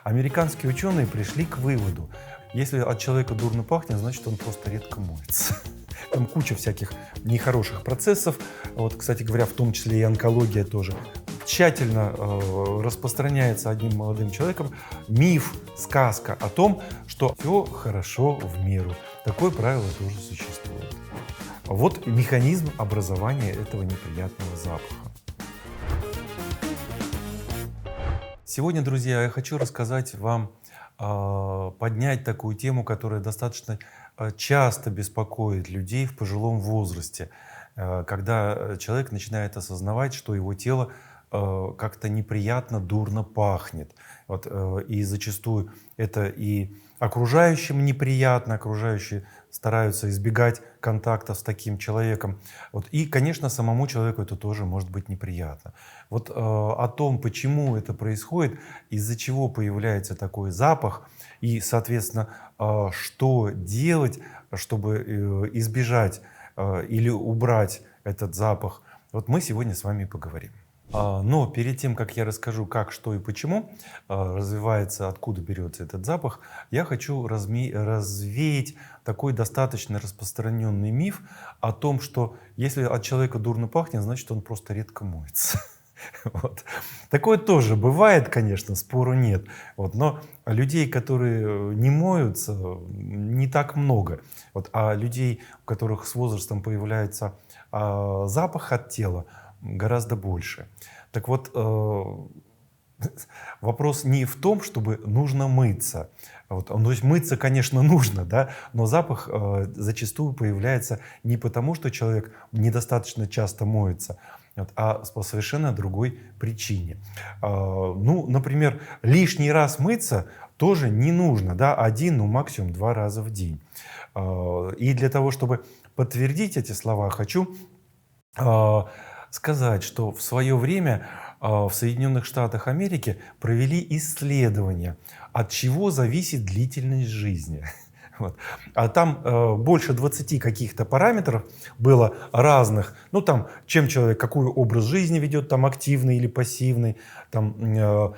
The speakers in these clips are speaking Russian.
Американские ученые пришли к выводу, если от человека дурно пахнет, значит он просто редко моется. Там куча всяких нехороших процессов, вот, кстати говоря, в том числе и онкология тоже. Тщательно распространяется одним молодым человеком миф, сказка о том, что все хорошо в меру. Такое правило тоже существует. Вот механизм образования этого неприятного запаха. Сегодня, друзья, я хочу рассказать вам, поднять такую тему, которая достаточно часто беспокоит людей в пожилом возрасте, когда человек начинает осознавать, что его тело как-то неприятно, дурно пахнет. Вот, и зачастую это и окружающим неприятно, окружающие стараются избегать контакта с таким человеком. Вот, и, конечно, самому человеку это тоже может быть неприятно. Вот о том, почему это происходит, из-за чего появляется такой запах, и, соответственно, что делать, чтобы избежать или убрать этот запах, вот мы сегодня с вами поговорим. Но перед тем, как я расскажу, как, что и почему развивается, откуда берется этот запах, я хочу развеять такой достаточно распространенный миф о том, что если от человека дурно пахнет, значит он просто редко моется. Вот. Такое тоже бывает, конечно, спору нет. Вот. Но людей, которые не моются, не так много. Вот. А людей, у которых с возрастом появляется запах от тела, гораздо больше. Так вот, вопрос не в том, чтобы нужно мыться. Вот. То есть мыться, конечно, нужно, да? Но запах зачастую появляется не потому, что человек недостаточно часто моется, вот, а по совершенно другой причине. Ну, например, лишний раз мыться тоже не нужно, да? 1, ну максимум 2 раза в день. И для того, чтобы подтвердить эти слова, хочу сказать, что в свое время в Соединенных Штатах Америки провели исследование, от чего зависит длительность жизни. Вот. А там больше 20 каких-то параметров было разных. Ну там, чем человек, какой образ жизни ведет, там активный или пассивный, там,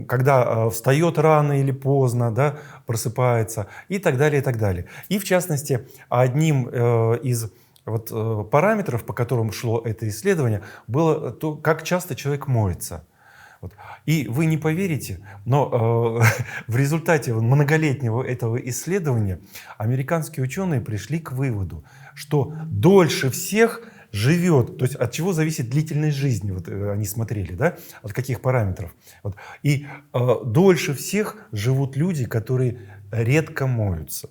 когда встает рано или поздно, да, просыпается и так далее, и так далее. И в частности, одним из параметров, по которым шло это исследование, было то, как часто человек моется. Вот. И вы не поверите, но в результате многолетнего этого исследования американские ученые пришли к выводу, что дольше всех живет, то есть от чего зависит длительность жизни, вот они смотрели, да, от каких параметров. Вот. И дольше всех живут люди, которые редко моются.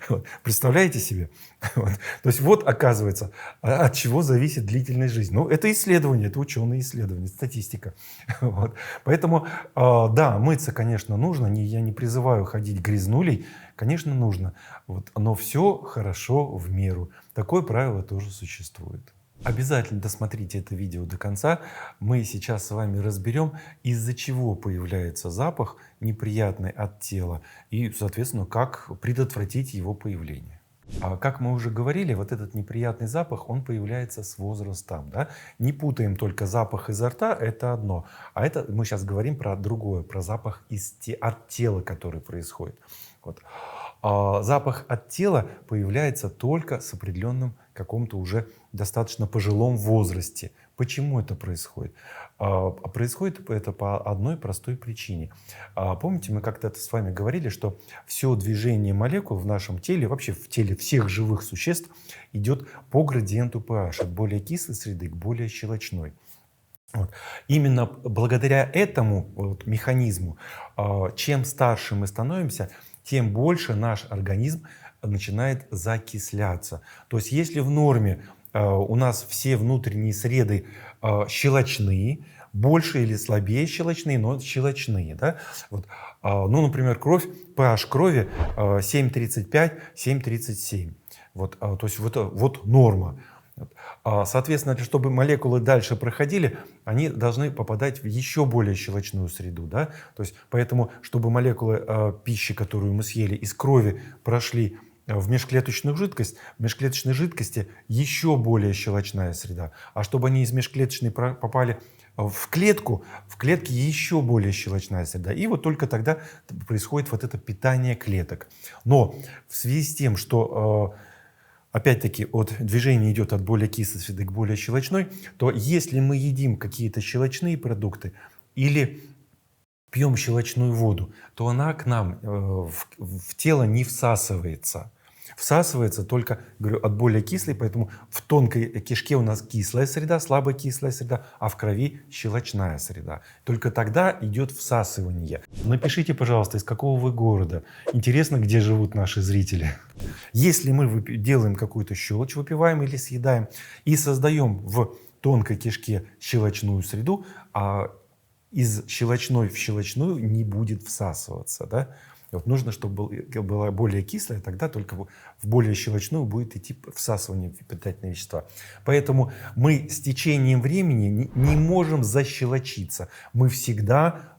Вот. Представляете себе? Вот. То есть вот оказывается, от чего зависит длительность жизни. Ну, это исследование, это ученые исследования, статистика. Вот. Поэтому, да, мыться, конечно, нужно. Я не призываю ходить грязнулей. Конечно, нужно. Вот. Но все хорошо в меру. Такое правило тоже существует. Обязательно досмотрите это видео до конца. Мы сейчас с вами разберем, из-за чего появляется запах неприятный от тела и, соответственно, как предотвратить его появление. А как мы уже говорили, вот этот неприятный запах, он появляется с возрастом. Да? Не путаем только запах изо рта, это одно. А это мы сейчас говорим про другое, про запах от тела, который происходит. Вот. Запах от тела появляется только с определенным каком-то уже достаточно пожилом возрасте. Почему это происходит? Происходит это по одной простой причине. Помните, мы как-то с вами говорили, что все движение молекул в нашем теле, вообще в теле всех живых существ, идет по градиенту pH, от более кислой среды к более щелочной. Вот. Именно благодаря этому механизму, чем старше мы становимся, тем больше наш организм начинает закисляться. То есть если в норме у нас все внутренние среды щелочные, больше или слабее щелочные, но щелочные. Да? Вот. Ну, например, кровь, pH крови 7,35, 7,37. Вот, то есть вот норма. Соответственно, чтобы молекулы дальше проходили, они должны попадать в еще более щелочную среду. Да? То есть, поэтому, чтобы молекулы пищи, которую мы съели, из крови прошли в межклеточную жидкость, в межклеточной жидкости еще более щелочная среда. А чтобы они из межклеточной попали в клетке еще более щелочная среда. И вот только тогда происходит вот это питание клеток. Но в связи с тем, что опять-таки движение идет от более кислой среды к более щелочной, то если мы едим какие-то щелочные продукты или пьем щелочную воду, то она к нам в тело не всасывается. Всасывается только, говорю, от более кислой, поэтому в тонкой кишке у нас кислая среда, слабо кислая среда, а в крови щелочная среда. Только тогда идет всасывание. Напишите, пожалуйста, из какого вы города. Интересно, где живут наши зрители. Если мы делаем какую-то щелочь, выпиваем или съедаем, и создаем в тонкой кишке щелочную среду, а из щелочной в щелочную не будет всасываться. Да? Вот нужно, чтобы была более кислая, тогда только в более щелочную будет идти всасывание питательных вещества. Поэтому мы с течением времени не можем защелочиться. Мы всегда,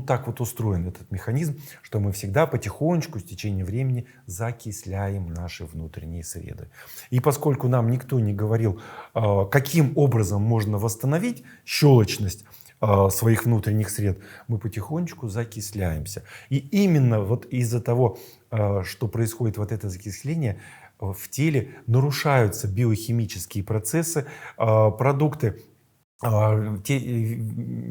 так вот устроен этот механизм, что мы всегда потихонечку с течением времени закисляем наши внутренние среды. И поскольку нам никто не говорил, каким образом можно восстановить щелочность своих внутренних сред, мы потихонечку закисляемся. И именно вот из-за того, что происходит вот это закисление, в теле нарушаются биохимические процессы, продукты,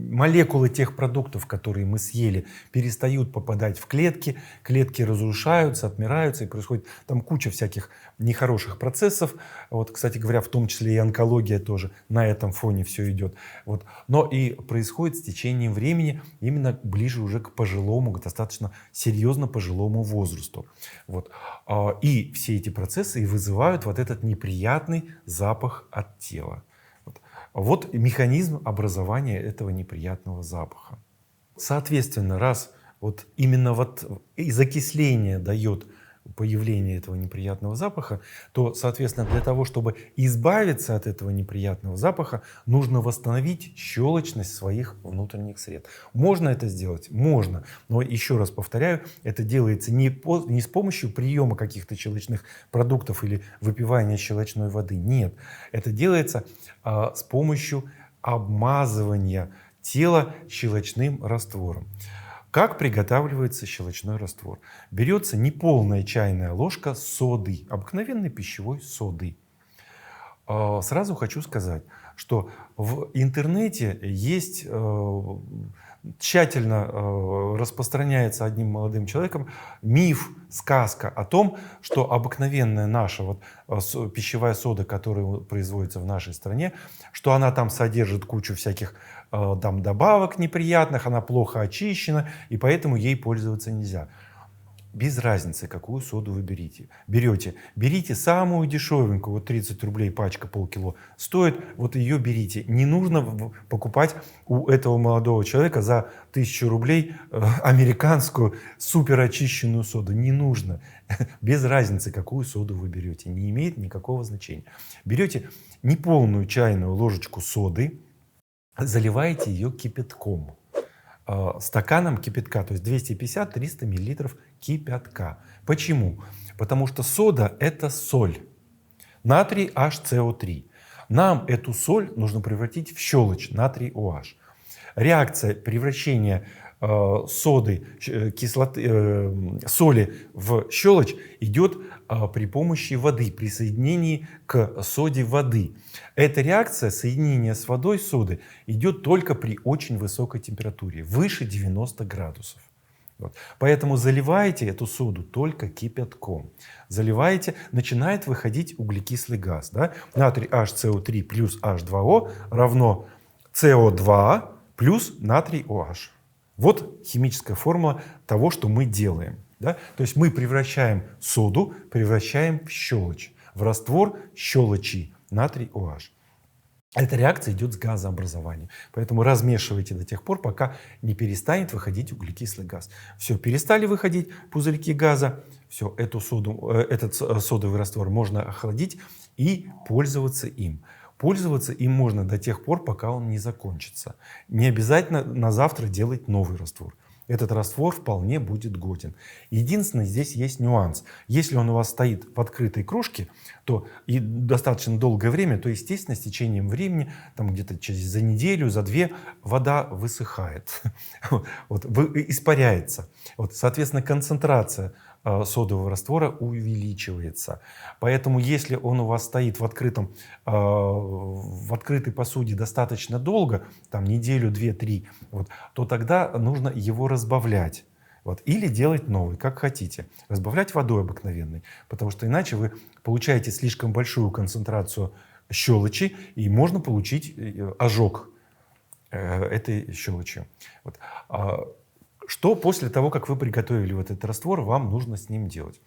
молекулы тех продуктов, которые мы съели, перестают попадать в клетки, клетки разрушаются, отмираются, и происходит там куча всяких нехороших процессов. Вот, кстати говоря, в том числе и онкология тоже на этом фоне все идет. Вот. Но и происходит с течением времени именно ближе уже к пожилому, к достаточно серьезно пожилому возрасту. Вот. И все эти процессы и вызывают вот этот неприятный запах от тела. Вот механизм образования этого неприятного запаха. Соответственно, раз вот именно и закисление дает появление этого неприятного запаха, то, соответственно, для того, чтобы избавиться от этого неприятного запаха, нужно восстановить щелочность своих внутренних сред. Можно это сделать? Можно. Но еще раз повторяю, это делается не с помощью приема каких-то щелочных продуктов или выпивания щелочной воды. Нет. Это делается с помощью обмазывания тела щелочным раствором. Как приготавливается щелочной раствор? Берется неполная чайная ложка соды, обыкновенной пищевой соды. Сразу хочу сказать, что в интернете есть, тщательно распространяется одним молодым человеком миф, сказка о том, что обыкновенная наша пищевая сода, которая производится в нашей стране, что она там содержит кучу всяких там добавок неприятных, она плохо очищена, и поэтому ей пользоваться нельзя. Без разницы, какую соду вы берите самую дешевенькую, вот 30 рублей пачка, полкило стоит, вот ее берите. Не нужно покупать у этого молодого человека за 1000 рублей американскую суперочищенную соду. Не нужно. Без разницы, какую соду вы берете. Не имеет никакого значения. Берете неполную чайную ложечку соды, заливаете ее кипятком. Стаканом кипятка, то есть 250-300 мл кипятка. Почему? Потому что сода — это соль. Натрий HCO3. Нам эту соль нужно превратить в щелочь, натрий OH. Реакция превращения соли в щелочь идет при помощи воды, при соединении к соде воды. Эта реакция соединения с водой соды идет только при очень высокой температуре, выше 90 градусов. Вот. Поэтому заливаете эту соду только кипятком. Заливаете, начинает выходить углекислый газ. Да? Натрий HCO3 плюс H2O равно CO2 плюс натрий OH. Вот химическая формула того, что мы делаем. Да? То есть мы превращаем соду, превращаем в щелочь, в раствор щелочи, натрий OH. Эта реакция идет с газообразованием. Поэтому размешивайте до тех пор, пока не перестанет выходить углекислый газ. Все, перестали выходить пузырьки газа, все, этот содовый раствор можно охладить и пользоваться им. Пользоваться им можно до тех пор, пока он не закончится. Не обязательно на завтра делать новый раствор. этот раствор вполне будет годен. Единственное, здесь есть нюанс. Если он у вас стоит в открытой кружке, то и достаточно долгое время, то, естественно, с течением времени, там где-то за неделю, за две, вода высыхает, вот, испаряется. Вот, соответственно, концентрация содового раствора увеличивается. Поэтому, если он у вас стоит в открытой посуде достаточно долго, там неделю, две, три, вот, то тогда нужно его разбавлять. Вот. Или делать новый, как хотите. Разбавлять водой обыкновенной, потому что иначе вы получаете слишком большую концентрацию щелочи, и можно получить ожог этой щелочи. Вот. Что после того, как вы приготовили вот этот раствор, вам нужно с ним делать?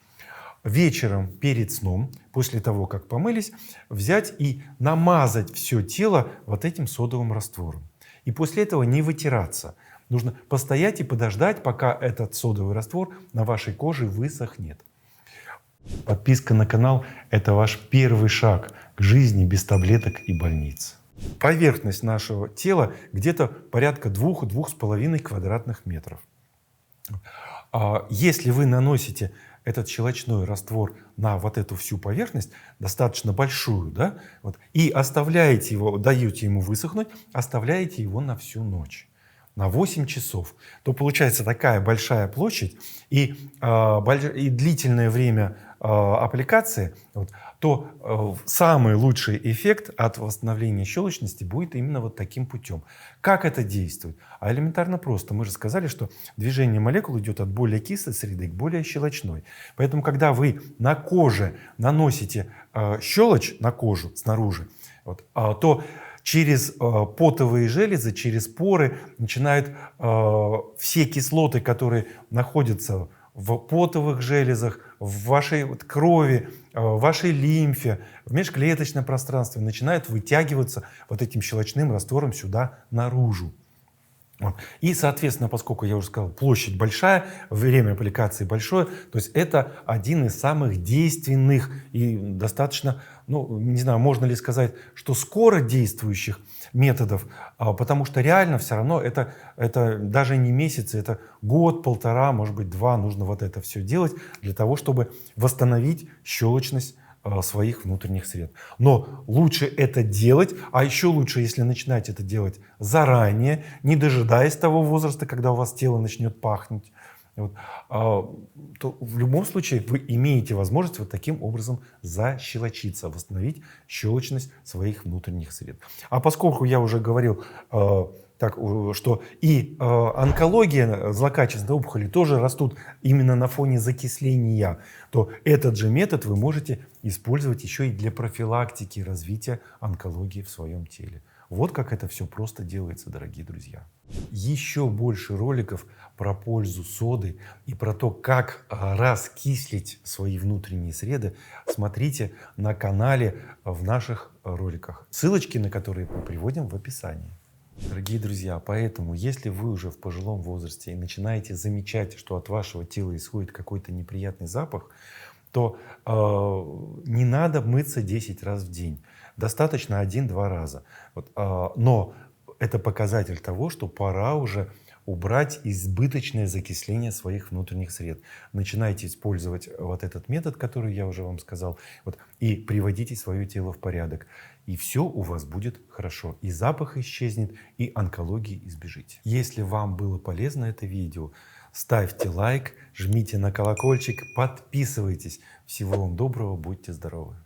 Вечером перед сном, после того, как помылись, взять и намазать все тело вот этим содовым раствором. И после этого не вытираться. Нужно постоять и подождать, пока этот содовый раствор на вашей коже высохнет. Подписка на канал – это ваш первый шаг к жизни без таблеток и больниц. Поверхность нашего тела где-то порядка 2–2,5 квадратных метров. Если вы наносите этот щелочной раствор на вот эту всю поверхность, достаточно большую, да, вот, и оставляете его, даете ему высохнуть, оставляете его на всю ночь, на 8 часов, то получается такая большая площадь и длительное время аппликации, вот, то самый лучший эффект от восстановления щелочности будет именно вот таким путем. Как это действует? А элементарно просто. Мы же сказали, что движение молекул идет от более кислой среды к более щелочной. Поэтому, когда вы на коже наносите щелочь на кожу снаружи, вот, то через потовые железы, через поры начинают все кислоты, которые находятся в потовых железах, в вашей крови, в вашей лимфе, в межклеточном пространстве, начинают вытягиваться вот этим щелочным раствором сюда наружу. И, соответственно, поскольку я уже сказал, площадь большая, время аппликации большое, то есть это один из самых действенных и достаточно, ну, не знаю, можно ли сказать, что скоро действующих методов, потому что реально все равно это даже не месяцы, это год, полтора, может быть, два, нужно вот это все делать для того, чтобы восстановить щелочность своих внутренних сред. Но лучше это делать, а еще лучше, если начинать это делать заранее, не дожидаясь того возраста, когда у вас тело начнет пахнуть. Вот, то в любом случае вы имеете возможность вот таким образом защелочиться, восстановить щелочность своих внутренних сред. А поскольку я уже говорил, что и онкология, злокачественные опухоли тоже растут именно на фоне закисления, то этот же метод вы можете использовать еще и для профилактики развития онкологии в своем теле. Вот как это все просто делается, дорогие друзья. Еще больше роликов про пользу соды и про то, как раскислить свои внутренние среды, смотрите на канале в наших роликах, ссылочки на которые мы приводим в описании. Дорогие друзья, поэтому, если вы уже в пожилом возрасте и начинаете замечать, что от вашего тела исходит какой-то неприятный запах, то не надо мыться 10 раз в день. Достаточно 1–2 раза. Вот, но это показатель того, что пора уже убрать избыточное закисление своих внутренних сред. Начинайте использовать вот этот метод, который я уже вам сказал, вот, и приводите свое тело в порядок. И все у вас будет хорошо. И запах исчезнет, и онкологии избежите. Если вам было полезно это видео, ставьте лайк, жмите на колокольчик, подписывайтесь. Всего вам доброго, будьте здоровы!